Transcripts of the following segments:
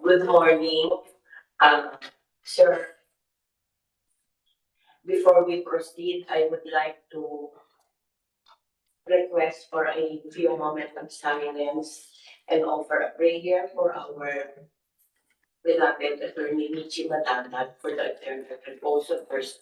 Good morning, sir. Before we proceed, I would like to request for a few moments of silence and offer a prayer for our beloved attorney Michi Matangad for the eternal repose of her soul.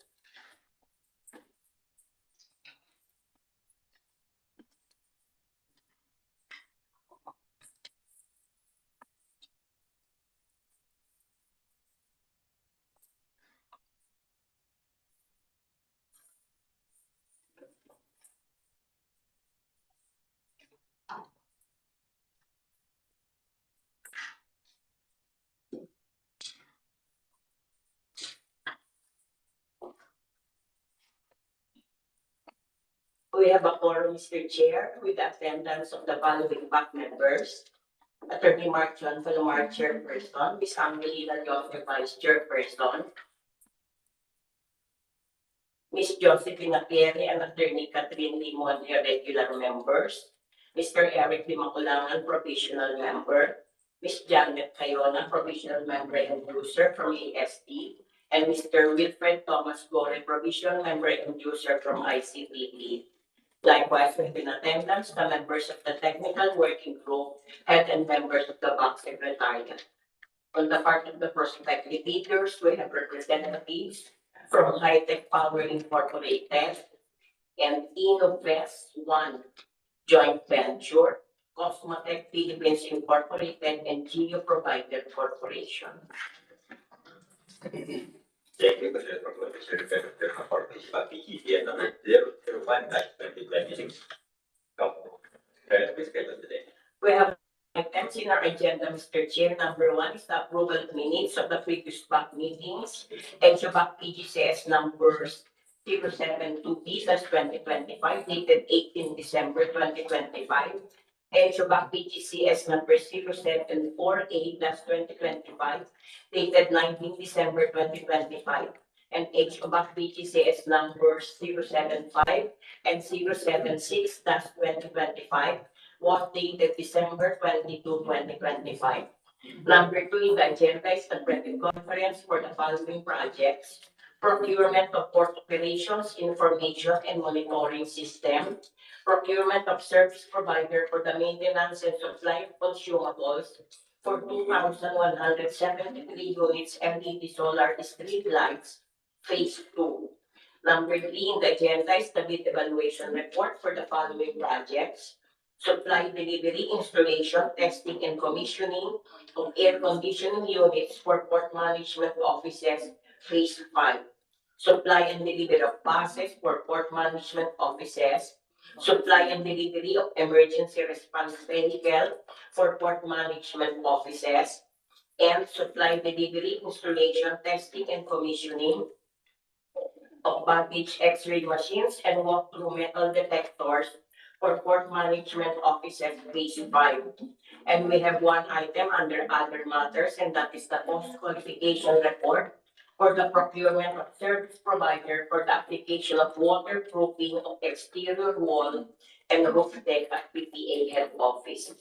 We have a quorum, Mr. Chair, with the attendance of the following back members. Attorney Mark John Falomar, Chairperson, Ms. Angelina Joseph, Vice Chairperson, Ms. Josephine Apiere and Attorney Catherine Limon, regular members, Mr. Eric Limaculangan, Provisional Member, Ms. Janet Cayona, Provisional Member and User from AST, and Mr. Wilfred Thomas Gore, Provisional Member and User from ICPP. Likewise, in attendance, the members of the Technical Working Group, head and members of the BAC Secretariat. On the part of the prospective leaders, we have representatives from High-Tech Power Incorporated and Innovest One Joint Venture, Cosmotech Philippines Incorporated, and Geo Provider Corporation. Thank you, Mr. For PGCS number 001-2026. We have items in our agenda, Mr. Chair. Number 1 is the approval of minutes of the previous BAC meetings. HO-BAC-PGCS numbers 072B/2025, dated 18 December 2025. HO-BAC-PGCS number 074A/2025, dated 19 December 2025. And HO-BAC-PGCS numbers 075 and 076/2025 was dated December 22, 2025. Number 2 in the agenda is the printed conference for the following projects: procurement of port operations, information and monitoring system, procurement of service provider for the maintenance and supply of consumables for 2,173 units LED solar street lights, phase 2. Number 3 in the agenda is the bid evaluation report for the following projects: supply, delivery, installation, testing, and commissioning of air conditioning units for port management offices, phase 5. Supply and delivery of buses for port management offices. Supply and delivery of emergency response vehicle for port management offices. And supply, delivery, installation, testing, and commissioning of baggage X-ray machines and walk-through metal detectors for port management offices, phase 5. And we have one item under other matters, and that is the post qualification report for the procurement of service provider for the application of waterproofing of exterior wall and roof deck at PPA head office.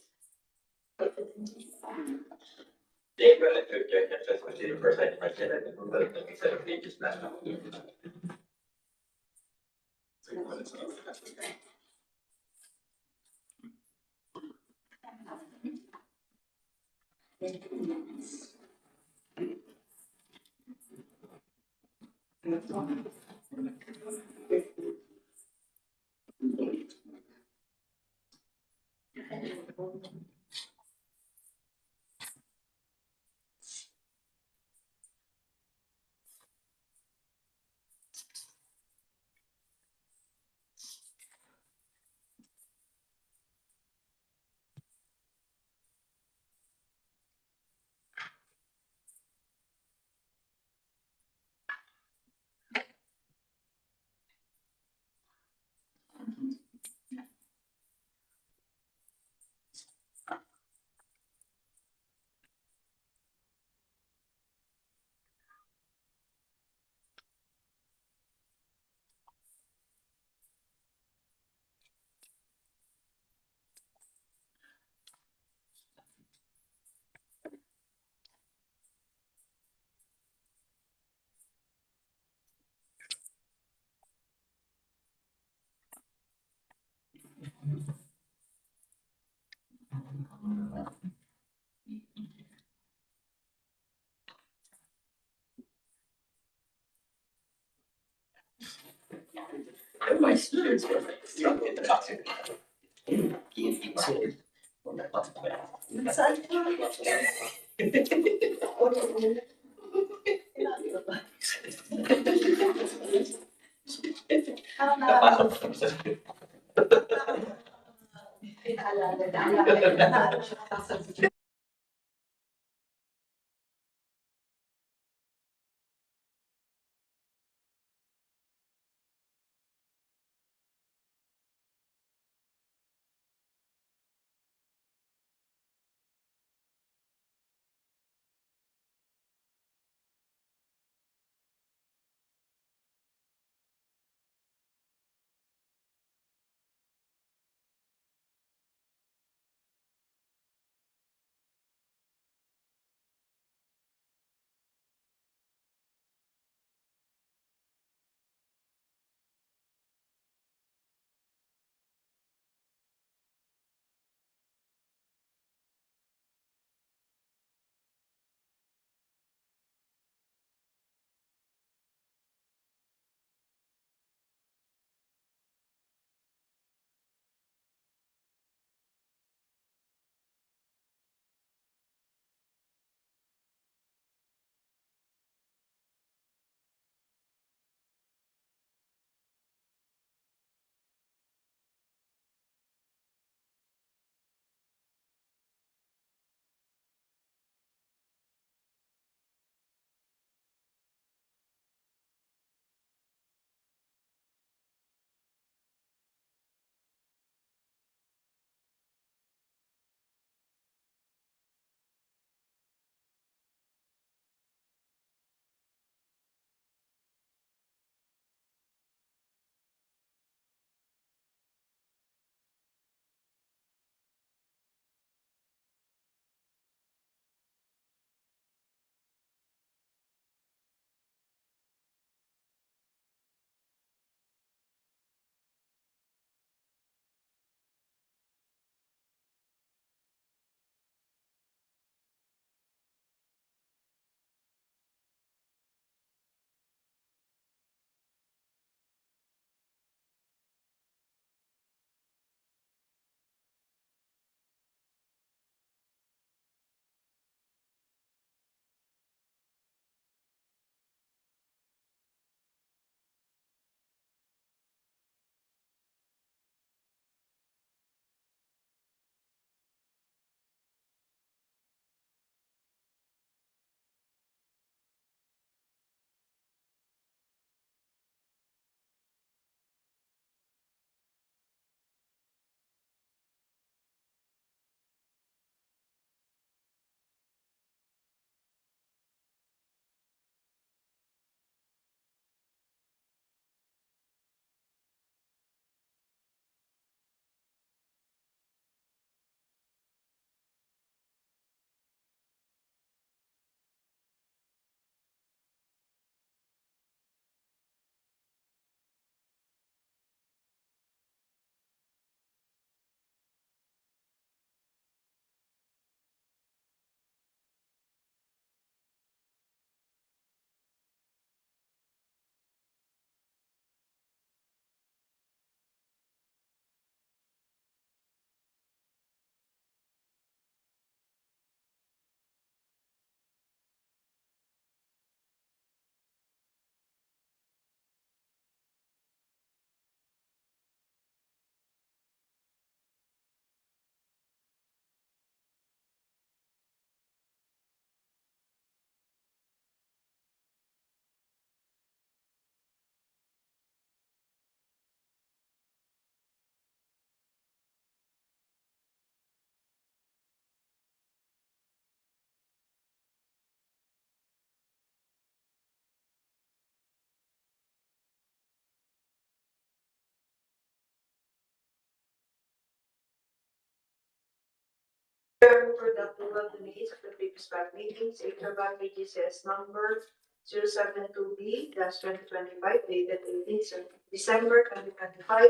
For the approval of the minutes of the previous bank meetings, HO-BAC-PGCS number 072B-2025 dated 18th December 2025.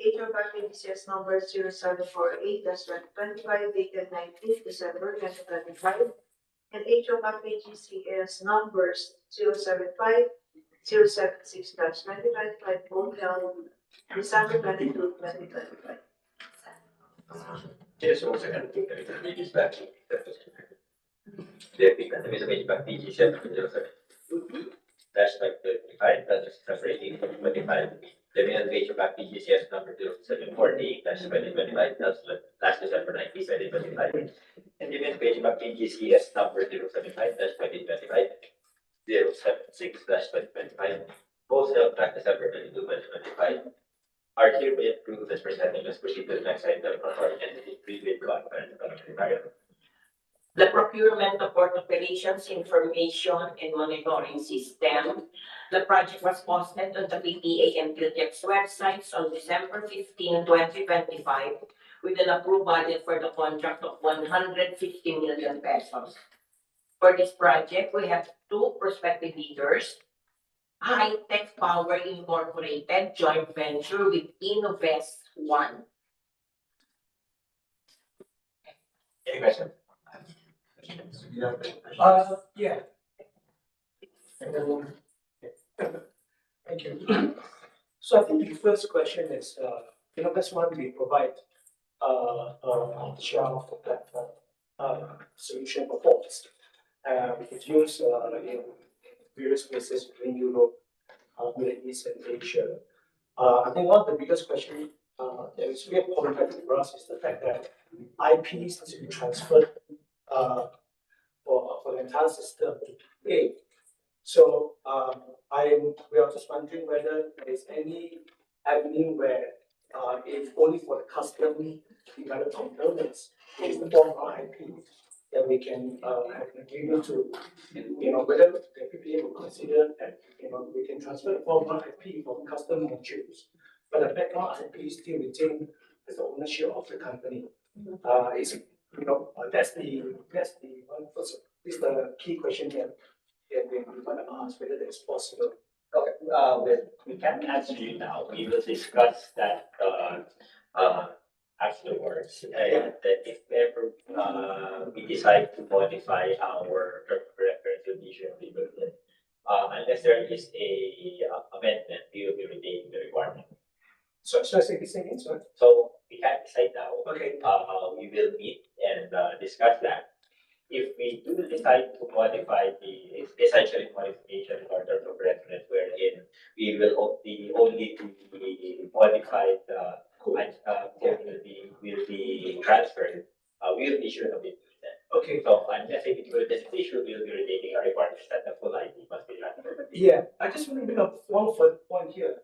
HO-BAC-PGCS number 0748-2025 dated 19th December 2025. And HO-BAC-PGCS numbers 075, 076-2025 both held December 22, 2025. Just also can take the intermediate back. The intermediate back PGCS dash like 35, that's separating from 25. The minimum back PGCS number 0748 dash 2025, that's last December 19, 2025. And the minimum back PGCS number 075 dash 2025, 076 dash 2025, both held back December 22, 2025. Are hereby approved as presented. Let's proceed to the next item of our entity previous conference. The procurement of port operations information and monitoring system. The project was posted on the PPA and PhilJet's websites on December 15, 2025, with an approved budget for the contract of 150 million pesos. For this project, we have two prospective bidders. High Tech Power Incorporated joint venture with Innovest One. Any questions? Yeah. Thank you. So I think the first question is, that's why we provide off-the-shelf platform solution for ports. We could use in various places between Europe, Middle East, and Asia. I think one of the biggest questions that is really problematic for us is the fact that IPs needs to be transferred for the entire system. Okay. So we are just wondering whether there is any avenue where if only for the custom developed components is the form of IP that we can have an agreement to, whether the PPA will consider that we can transfer the form of IP from custom modules, but the background IP still retain as the ownership of the company. That's the one first. This is the key question here. We want to ask whether that is possible. Okay, we can't answer you now. We will discuss that afterwards. And that if ever we decide to modify our reference condition, we will, unless there is a amendment, we will be retaining the requirement. So I say this again, sorry. So we can't decide now. Okay. We will meet and discuss that. If we do decide to modify the essential modification or term of reference, wherein we will the only the modified code will be transferred, we will issue a bit. Okay. So unless it will be issue, we will be retaining our requirements that the full ID must be transferred. Yeah, I just want to bring up one further point here.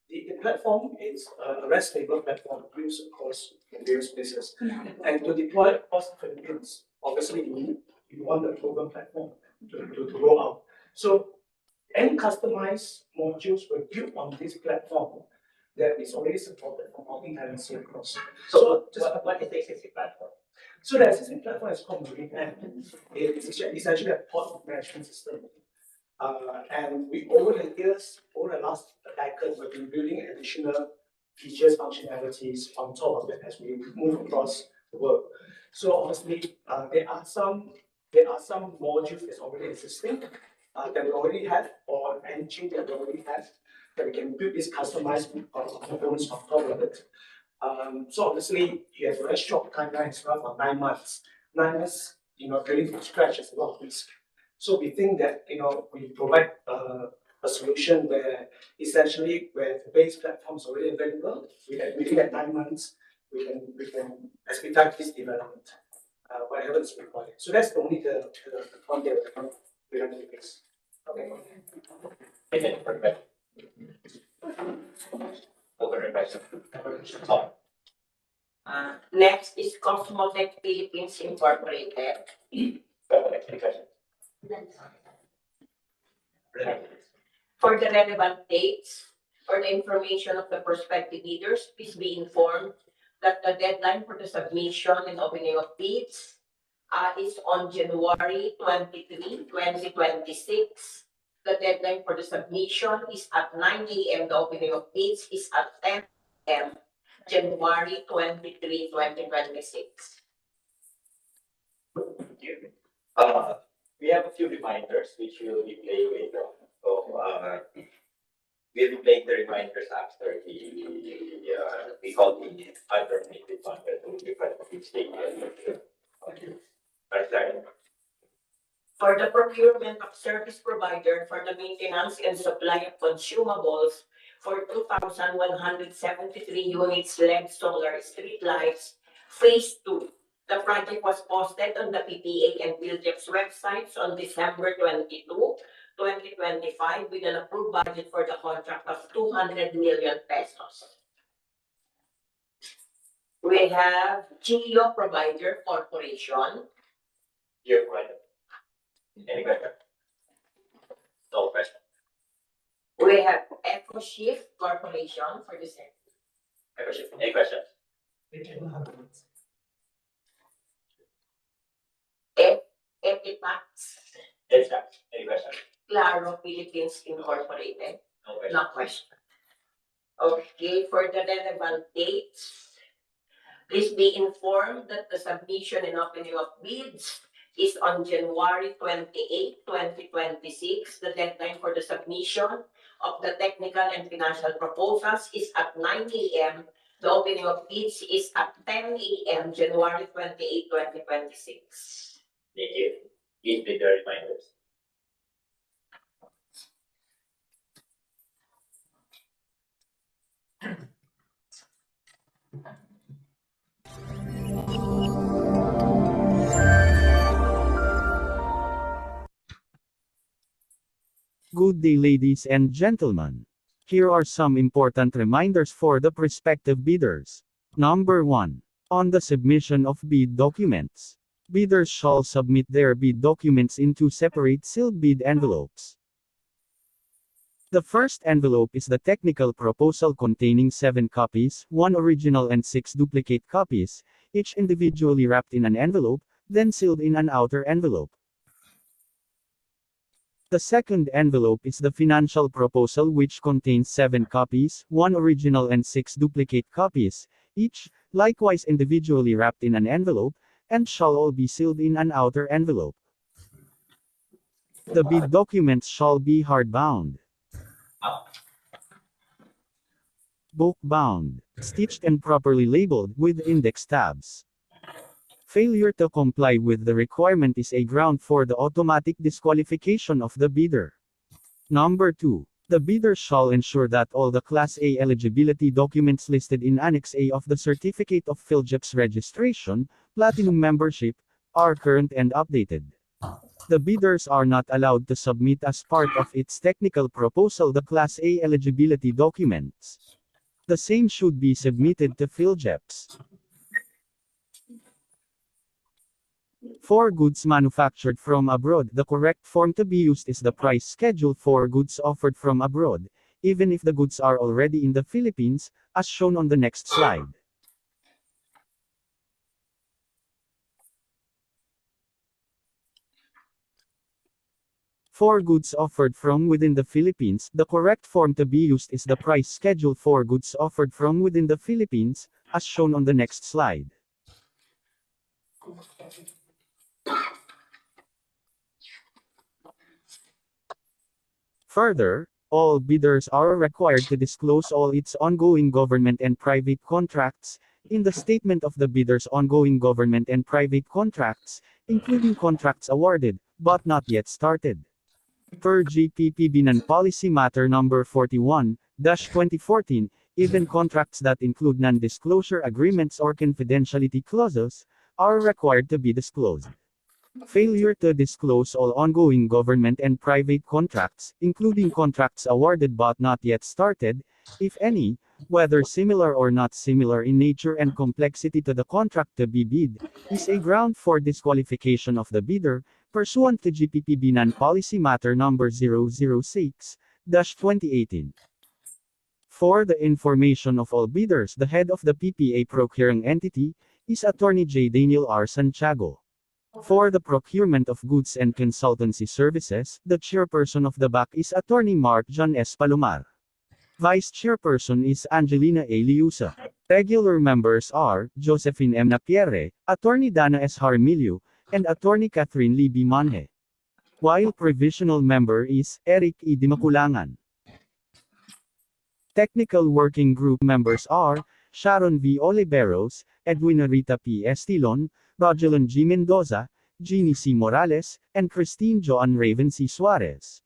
The platform is a REST stable platform used across various places. And to deploy across the Philippines, obviously you want the proven platform to roll out. So any customized modules were built on this platform that is already supported for multi-tenancy across. So what is the existing platform? So the existing platform is called Marine App. It's essentially a port management system. And we over the last decade, we've been building additional features, functionalities on top of it as we move across the world. So obviously, there are some modules that's already existing that we already have, or engine that we already have, that we can build these customized components on top of it. So obviously, you have a very short timeline as well for 9 months. 9 months, building from scratch is a lot of risk. So we think that we provide a solution where essentially where the base platform is already available, within that 9 months we can expedite this development, whatever is required. So that's only the point that we're going to fix. Okay. Perfect. Next is Cosmotech Philippines Incorporated. For the relevant dates, for the information of the prospective bidders, please be informed that the deadline for the submission and opening of bids is on January 23, 2026. The deadline for the submission is at 9 a.m. The opening of bids is at 10 a.m. January 23, 2026. Thank you. We have a few reminders which we will be playing with. So we'll be playing the reminders after we call the unterminated contract to different stages. Understand? For the procurement of service provider for the maintenance and supply of consumables for 2,173 units LED solar street lights, phase 2. The project was posted on the PPA and PhilJEP's websites on December 22, 2025 with an approved budget for the contract of 200 million pesos. We have GEO Provider Corporation, Here, right? Any question? No question. we have EcoShift Corporation for the same. Any questions? Etipax, Yes, sir. Any questions? Claro Philippines Incorporated. No question. No question. Okay, for the relevant dates, please be informed that the submission and opening of bids is on January 28, 2026. The deadline for the submission of the technical and financial proposals is at 9 a.m. The opening of bids is at 10 a.m. January 28, 2026. Thank you. Please read the reminders. Good day, ladies and gentlemen. Here are some important reminders for the prospective bidders. Number 1. On the submission of bid documents, bidders shall submit their bid documents in 2 separate sealed bid envelopes. The first envelope is the technical proposal containing 7 copies, 1 original and 6 duplicate copies, each individually wrapped in an envelope, then sealed in an outer envelope. The second envelope is the financial proposal, which contains 7 copies, 1 original and 6 duplicate copies, each, likewise individually wrapped in an envelope, and shall all be sealed in an outer envelope. The bid documents shall be hardbound, book-bound, stitched and properly labeled with index tabs. Failure to comply with the requirement is a ground for the automatic disqualification of the bidder. Number 2. The bidder shall ensure that all the Class A eligibility documents listed in Annex A of the Certificate of PhilJEP's registration, Platinum membership, are current and updated. The bidders are not allowed to submit as part of its technical proposal the Class A eligibility documents. The same should be submitted to PhilJEP's. For goods manufactured from abroad, the correct form to be used is the price schedule for goods offered from abroad, even if the goods are already in the Philippines, as shown on the next slide. For goods offered from within the Philippines, the correct form to be used is the price schedule for goods offered from within the Philippines, as shown on the next slide. Further, all bidders are required to disclose all its ongoing government and private contracts in the statement of the bidder's ongoing government and private contracts, including contracts awarded, but not yet started. Per GPPB non-policy matter number 41-2014, even contracts that include non-disclosure agreements or confidentiality clauses are required to be disclosed. Failure to disclose all ongoing government and private contracts, including contracts awarded but not yet started, if any, whether similar or not similar in nature and complexity to the contract to be bid, is a ground for disqualification of the bidder, pursuant to GPPB non-policy matter number 006-2018. For the information of all bidders, the head of the PPA procuring entity is Attorney J. Daniel R. Santiago. For the procurement of goods and consultancy services, the chairperson of the BAC is Attorney Mark John S. Palomar. Vice chairperson is Angelina A. Liusa. Regular members are Josephine M. Napierre, Attorney Dana S. Jaramillo, and Attorney Catherine Lee B. Manhe. While provisional member is Eric E. Dimakulangan. Technical Working Group members are Sharon V. Oliveros, Edwina Rita P. Estilon, Rogelon G. Mendoza, Jeannie C. Morales, and Christine Joan Raven C. Suarez.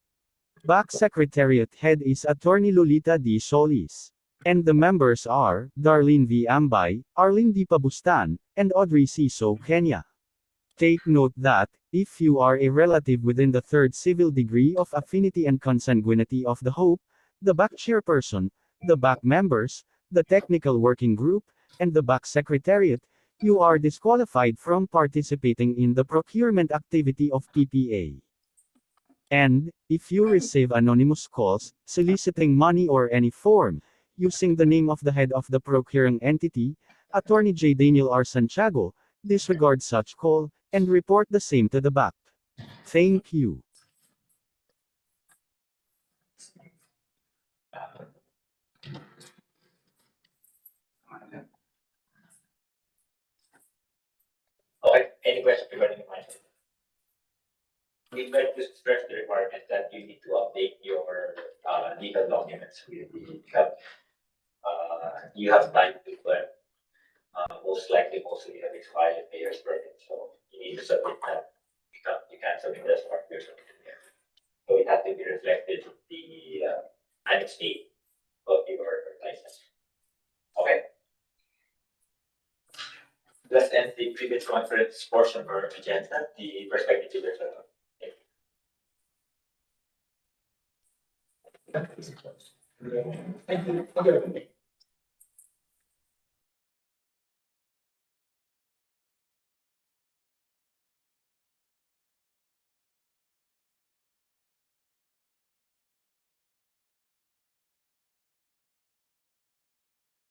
BAC Secretariat Head is Attorney Lolita D. Solis. And the members are Darlene V. Ambay, Arlene D. Pabustan, and Audrey C. So Kenya. Take note that, if you are a relative within the third civil degree of affinity and consanguinity of the HO-BAC, the BAC chairperson, the BAC members, the technical working group, and the BAC secretariat, you are disqualified from participating in the procurement activity of PPA. And, if you receive anonymous calls, soliciting money or any form, using the name of the head of the procuring entity, Attorney J. Daniel R. Santiago, disregard such call, and report the same to the BAC. Thank you. Okay, any questions regarding the mindset? We'd like to stress the requirement that you need to update your legal documents with the help. You have time to plan. Most likely, most of you have expired mayor's permit, so you need to submit that. You can't submit that as part of your certificate. So it has to be reflected in the annex D of your license. Okay. Let's end the previous conference portion of our agenda, the perspective dealers. Thank you.